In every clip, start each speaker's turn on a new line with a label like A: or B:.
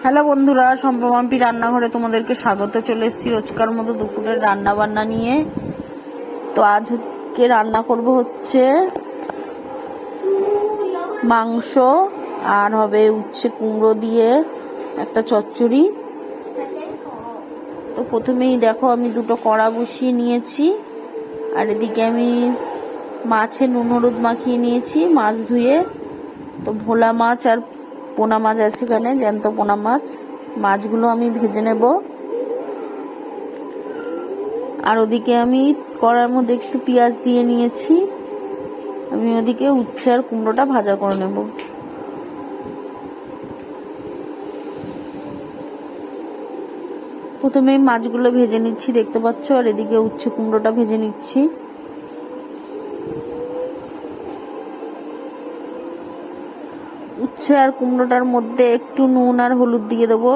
A: Hello বন্ধুরা, সম্প্রমাম্পি রান্নাঘরে তোমাদেরকে স্বাগত। চলে এসেছি রোজকার মতো দুপুরের রান্না বান্না নিয়ে। তো আজকে রান্না করব হচ্ছে মাংস, আর হবে উচ্ছে কুমড়ো দিয়ে একটা চচ্চড়ি। তো প্রথমেই দেখো আমি দুটো কড়া বসিয়ে নিয়েছি, আর এদিকে আমি মাছে নুন হলুদ মাখিয়ে নিয়েছি, মাছ ধুয়ে। তো ভোলা মাছ আর পোনা মাছ আছে এখানে, জ্যান্ত পোনা মাছ। মাছগুলো আমি ভেজে নেব। আর ওদিকে আমি কড়ার মধ্যে একটু পেঁয়াজ দিয়ে নিয়েছি। আমি ওদিকে উচ্ছে আর কুমড়োটা ভাজা করে নেব। প্রথমে মাছগুলো ভেজে নিচ্ছি, দেখতে পাচ্ছ, আর এদিকে উচ্ছে কুমড়োটা ভেজে নিচ্ছি। উচ্ছে আর কুমড়োটার মধ্যে একটু নুন আর হলুদ দিয়ে দেবো।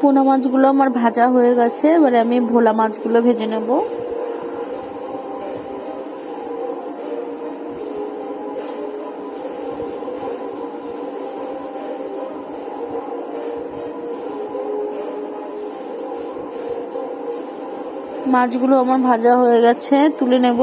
A: পোনা মাছগুলো আমার ভাজা হয়ে গেছে, এবারে আমি ভোলা মাছগুলো ভেজে নেব। মাছগুলো আমার ভাজা হয়ে গেছে, তুলে নেব।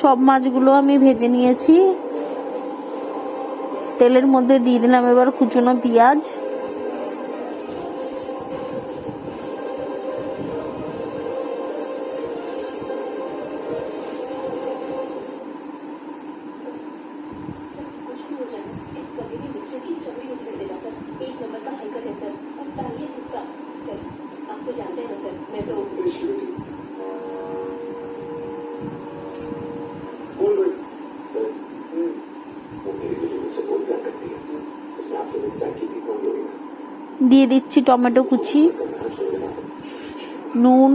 A: সব মাছগুলো আমি ভেজে নিয়েছি। তেলের মধ্যে দিয়ে দিলাম এবার কুচনো পেঁয়াজ। দিয়ে দিচ্ছি টমেটো কুচি, নুন,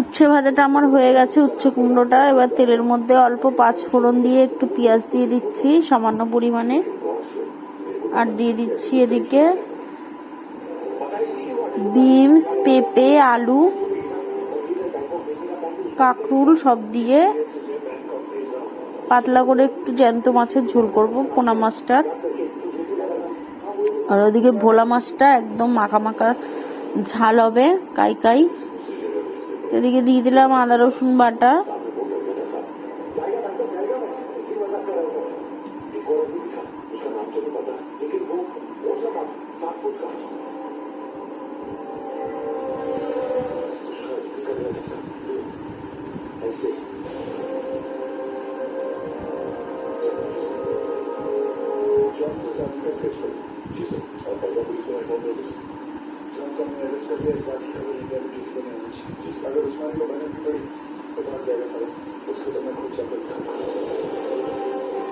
A: উচ্ছে ভাজাটা আমার হয়ে গেছে, উচ্ছে কুমড়োটা। এবার তেলের মধ্যে অল্প 5 ফোড়ন দিয়ে একটু পেঁয়াজ দিয়ে দিচ্ছি সামান্য পরিমাণে, আর দিয়ে দিচ্ছি এদিকে বিনস, পেঁপে, আলু, কাঁকরুল সব দিয়ে পাতলা করে একটু জ্যান্ত মাছের ঝোল করব, পোনা মাছটার। আর ওদিকে ভোলা মাছটা একদম মাখা মাখা ঝাল হবে, কাই কাই। এদিকে দিয়ে দিলাম আদা রসুন বাটা,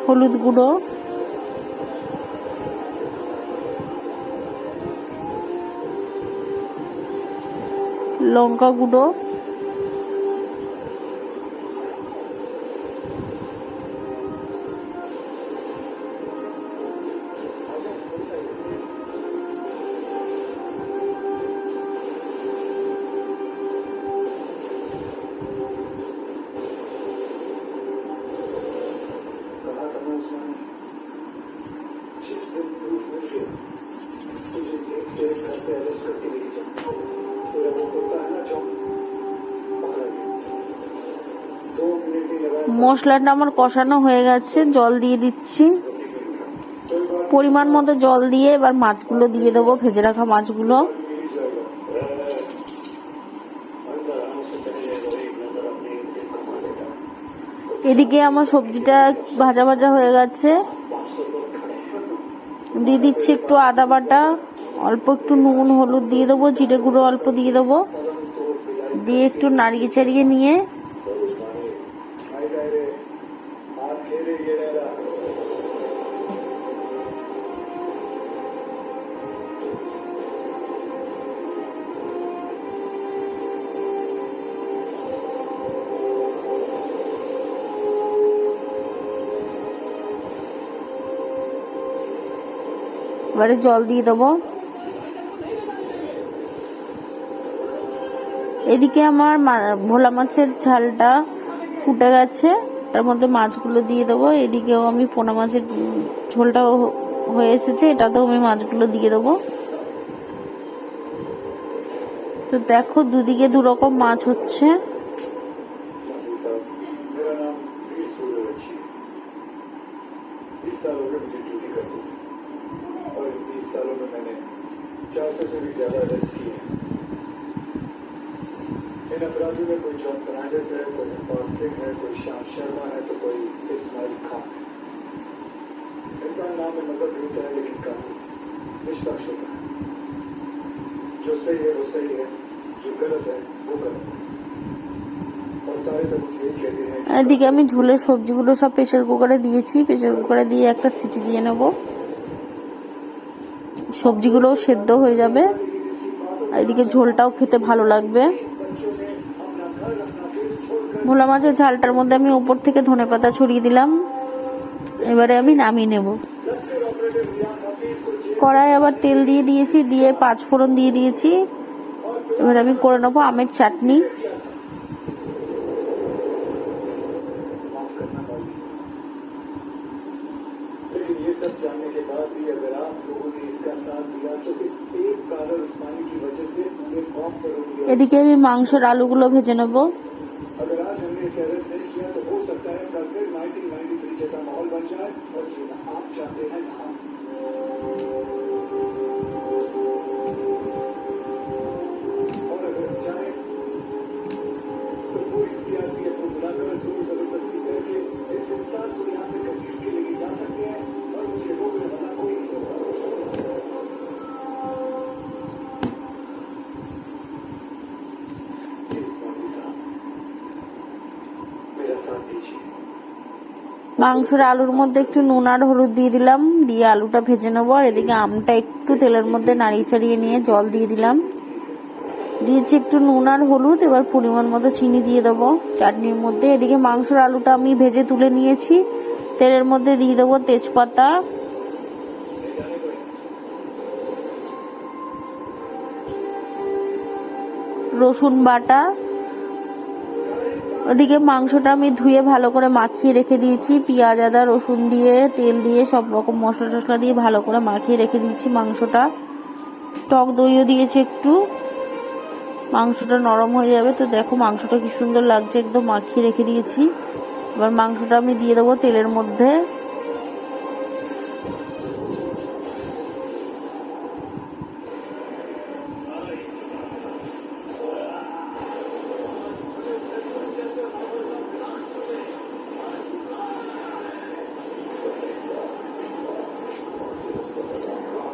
A: হলুদ গুঁড়ো, লঙ্কা গুঁড়ো, মশলাটা আমার কষানো হয়ে গেছে, জল দিয়ে দিচ্ছি। পরিমাণ মতো জল দিয়ে এবার মাছগুলো দিয়ে দেবো, ভেজে রাখা মাছগুলো। এদিকে আমার সবজিটা ভাজা ভাজা হয়ে গেছে, দিয়ে দিচ্ছি একটু আদা বাটা, অল্প একটু নুন হলুদ দিয়ে দেবো, জিরে গুঁড়ো অল্প দিয়ে দেবো, দিয়ে একটু নাড়িয়ে চাড়িয়ে নিয়ে এবারে জল দিয়ে দেবো। এদিকে আমার ভোলা মাছের ঝালটা ফুটে গেছে, তার মধ্যে মাছগুলো দিয়ে দেবো। এদিকেও আমি পোনা মাছের ঝোলটাও হয়ে এসেছে, এটাতেও আমি মাছগুলো দিয়ে দেবো। তো দেখো দুদিকে দুরকম মাছ হচ্ছে।
B: इन अपराधियों में कोई जॉन फर्नांडिस है, कोई हरपाल सिंह है, कोई श्याम शर्मा है, तो कोई इस्माइल खान। इंसान नाम में मजहब ढूंढता है, लेकिन कानून निष्पक्ष होता है। जो सही है वो सही है, जो गलत है वो गलत है। और सारे सबूत यही कहते हैं।
A: এদিকে আমি ঝোলের সবজিগুলো সব প্রেসার কুকারে দিয়েছি, প্রেসার কুকারে দিয়ে একটা সিটি দিয়ে নেব, সবজিগুলোও সেদ্ধ হয়ে যাবে, আর এদিকে ঝোলটাও খেতে ভালো লাগবে। ভোলা মাছের ঝালটার মধ্যে আমি উপর থেকে ধনেপাতা ছড়িয়ে দিলাম। এবারে আমি নামিয়ে নেব। কড়াই আবার তেল দিয়ে দিয়েছি, দিয়ে 5 ফোড়ন দিয়ে দিয়েছি। এবার আমি করে নেবো আমের চাটনি। এদিকে আমি মাংসের আলুগুলো ভেজে নেব।
B: अगर आज हमने इसे अरेस्ट नहीं किया तो हो सकता है कल फिर 1993 जैसा माहौल बन जाए, और ये ना आप चाहते हैं ना हम। और अगर हम चाहें तो पूरी सीआरपीएफ को बुलाकर जोर जबरदस्ती करके इस इंसान को यहाँ से घसीट के लेके जा सकते हैं, और मुझे रोकने वाला कोई नहीं होगा।
A: মাংসের আলুর মধ্যে একটু নুন আর হলুদ দিয়ে দিলাম, দিয়ে আলুটা ভেজে নেবো। আর এদিকে আমটা একটু তেলের মধ্যে নাড়িয়ে চাড়িয়ে নিয়ে জল দিয়ে দিলাম, দিয়েছি একটু নুন আর হলুদ। এবার পরিমাণ মতো চিনি দিয়ে দেবো চাটনির মধ্যে। এদিকে মাংসের আলুটা আমি ভেজে তুলে নিয়েছি, তেলের মধ্যে দিয়ে দেবো তেজপাতা, রসুন বাটা। ওদিকে মাংসটা আমি ধুয়ে ভালো করে মাখিয়ে রেখে দিয়েছি, পেঁয়াজ আদা রসুন দিয়ে তেল দিয়ে সব রকম মশলা টশলা দিয়ে ভালো করে মাখিয়ে রেখে দিয়েছি মাংসটা। টক দইও দিয়েছি একটু, মাংসটা নরম হয়ে যাবে। তো দেখো মাংসটা কি সুন্দর লাগছে, একদম মাখিয়ে রেখে দিয়েছি। এবার মাংসটা আমি দিয়ে দেবো তেলের মধ্যে।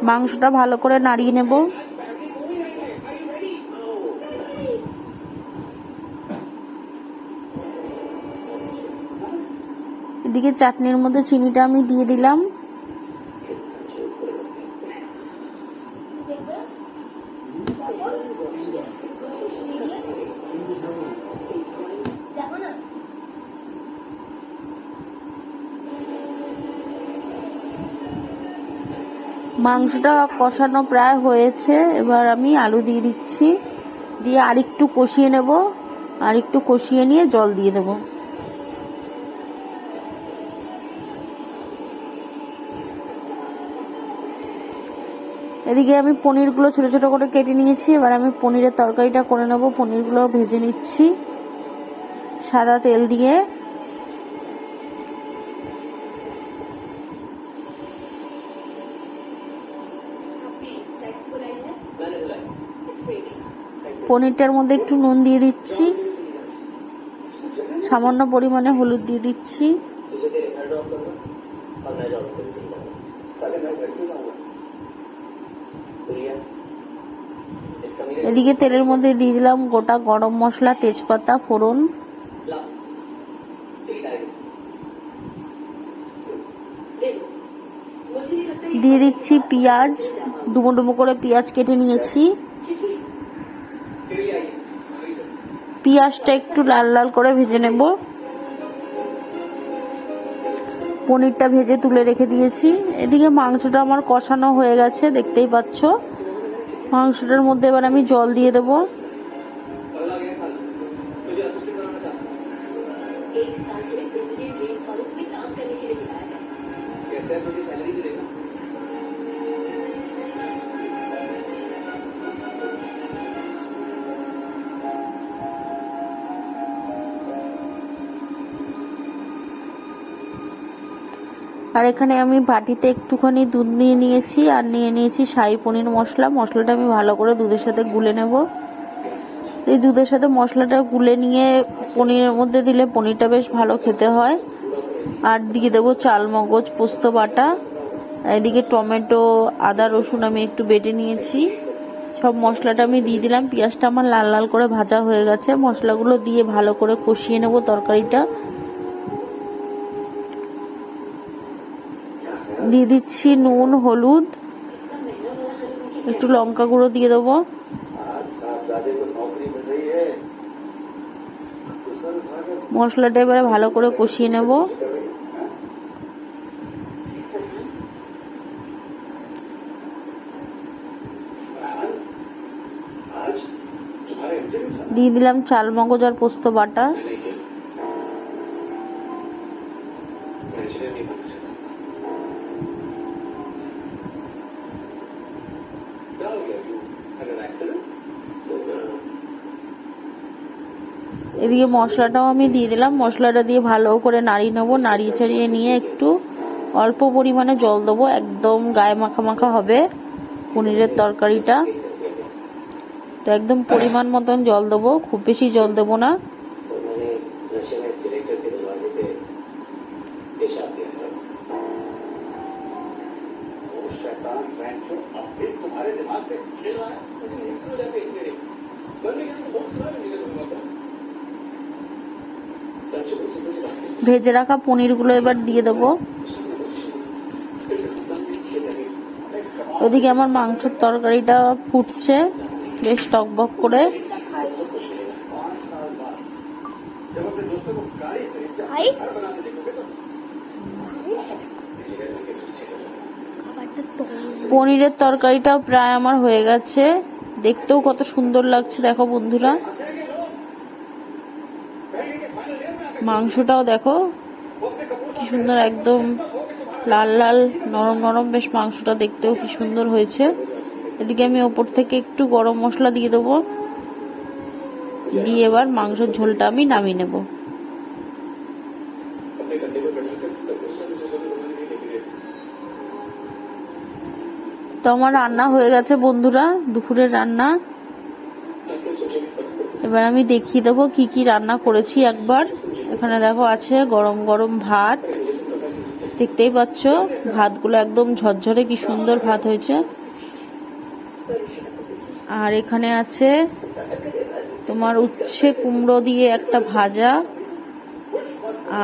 A: মাংসটা ভালো করে নাড়িয়ে নেব। এদিকে চাটনির মধ্যে চিনিটা আমি দিয়ে দিলাম। মাংসটা কষানো প্রায় হয়েছে, এবার আমি আলু দিয়ে দিচ্ছি, দিয়ে আরেকটু কষিয়ে নেব, আরেকটু কষিয়ে নিয়ে জল দিয়ে দেব। এদিকে আমি পনিরগুলো ছোট ছোট করে কেটে নিয়েছি, এবার আমি পনিরের তরকারিটা করে নেব। পনিরগুলো ভেজে নিচ্ছি সাদা তেল দিয়ে। পনিরটার মধ্যে একটু নুন দিয়ে দিচ্ছি, সামান্য পরিমাণে হলুদ দিয়ে দিচ্ছি। এদিকে তেলের মধ্যে দিয়ে দিলাম গোটা গরম মশলা, তেজপাতা, ফোড়ন। দিয়ে দিচ্ছি পেঁয়াজ, ডুমো ডুমো করে পেঁয়াজ কেটে নিয়েছি। পেঁয়াজটা একটু লাল লাল করে ভেজে নেব। পনিরটা ভেজে তুলে রেখে দিয়েছি। এদিকে মাংসটা আমার কষানো হয়ে গেছে, দেখতেই পাচ্ছ। মাংসটার মধ্যে এবার আমি জল দিয়ে দেবো। আর এখানে আমি বাটিতে একটুখানি দুধ নিয়ে নিয়েছি, আর নিয়ে নিয়েছি শাহী পনির মশলা। মশলাটা আমি ভালো করে দুধের সাথে গুলে নেব। এই দুধের সাথে মশলাটা গুলে নিয়ে পনিরের মধ্যে দিলে পনিরটা বেশ ভালো খেতে হয়। আর দিয়ে দেবো চালমগজ, পোস্ত বাটা। এদিকে টমেটো, আদা, রসুন আমি একটু বেটে নিয়েছি। সব মশলাটা আমি দিয়ে দিলাম। পেঁয়াজটা আমার লাল লাল করে ভাজা হয়ে গেছে। মশলাগুলো দিয়ে ভালো করে কষিয়ে নেব তরকারিটা। দিয়ে দিচ্ছি নুন, হলুদ, একটু লঙ্কা গুঁড়ো দিয়ে দেবো। মশলাটা এবারে ভালো করে কষিয়ে নেব। দিয়ে দিলাম চালমগজ আর পোস্ত বাটা। এদিকে মশলাটাও আমি দিয়ে দিলাম। মশলাটা দিয়ে ভালো করে নাড়িয়ে নেবো। নাড়িয়ে চাড়িয়ে নিয়ে একটু অল্প পরিমাণে জল দেবো। একদম গায়ে মাখা মাখা হবে পনিরের তরকারিটা, তো একদম পরিমাণ মতন জল দেবো, খুব বেশি জল দেবো না। ভেজে রাখা পনিরগুলো এবার দিয়ে দেবো। ওদিকে আমার মাংসের তরকারিটা ফুটছে বেশ টকবক করে। পনিরের তরকারিটাও প্রায় আমার হয়ে গেছে। দেখতেও কত সুন্দর লাগছে দেখো বন্ধুরা। মাংসটাও দেখো কি সুন্দর, একদম লাল লাল নরম নরম, বেশ মাংসটা দেখতেও কি সুন্দর হয়েছে। এদিকে আমি ওপর থেকে একটু গরম মশলা দিয়ে দেবো। দিয়ে এবার মাংসের ঝোলটা আমি নামিয়ে নেব। তো আমার রান্না হয়ে গেছে বন্ধুরা, দুপুরের রান্না। এবার আমি দেখিয়ে দেবো কি কি রান্না করেছি একবার। এখানে দেখো আছে গরম গরম ভাত, দেখতেই পাচ্ছ। ভাতগুলো একদম ঝরঝরে কি সুন্দর ভাত হয়েছে। আর এখানে আছে তোমার উচ্ছে কুমড়ো দিয়ে একটা ভাজা,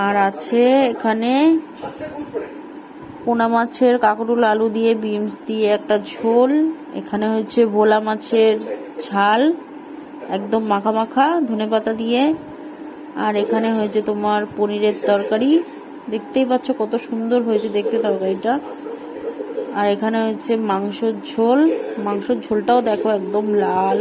A: আর আছে এখানে পোনা মাছের কাঁকরোল আলু দিয়ে বিনস দিয়ে একটা ঝোল। এখানে হচ্ছে ভোলা মাছের ঝাল, একদম মাখা মাখা ধনেপাতা দিয়ে। আর এখানে হয়েছে তোমার পনিরের তরকারি, দেখতেই পাচ্ছ কত সুন্দর হয়েছে দেখতে তরকারিটা। আর এখানে হচ্ছে মাংসের ঝোল। মাংসের ঝোলটাও দেখো একদম লাল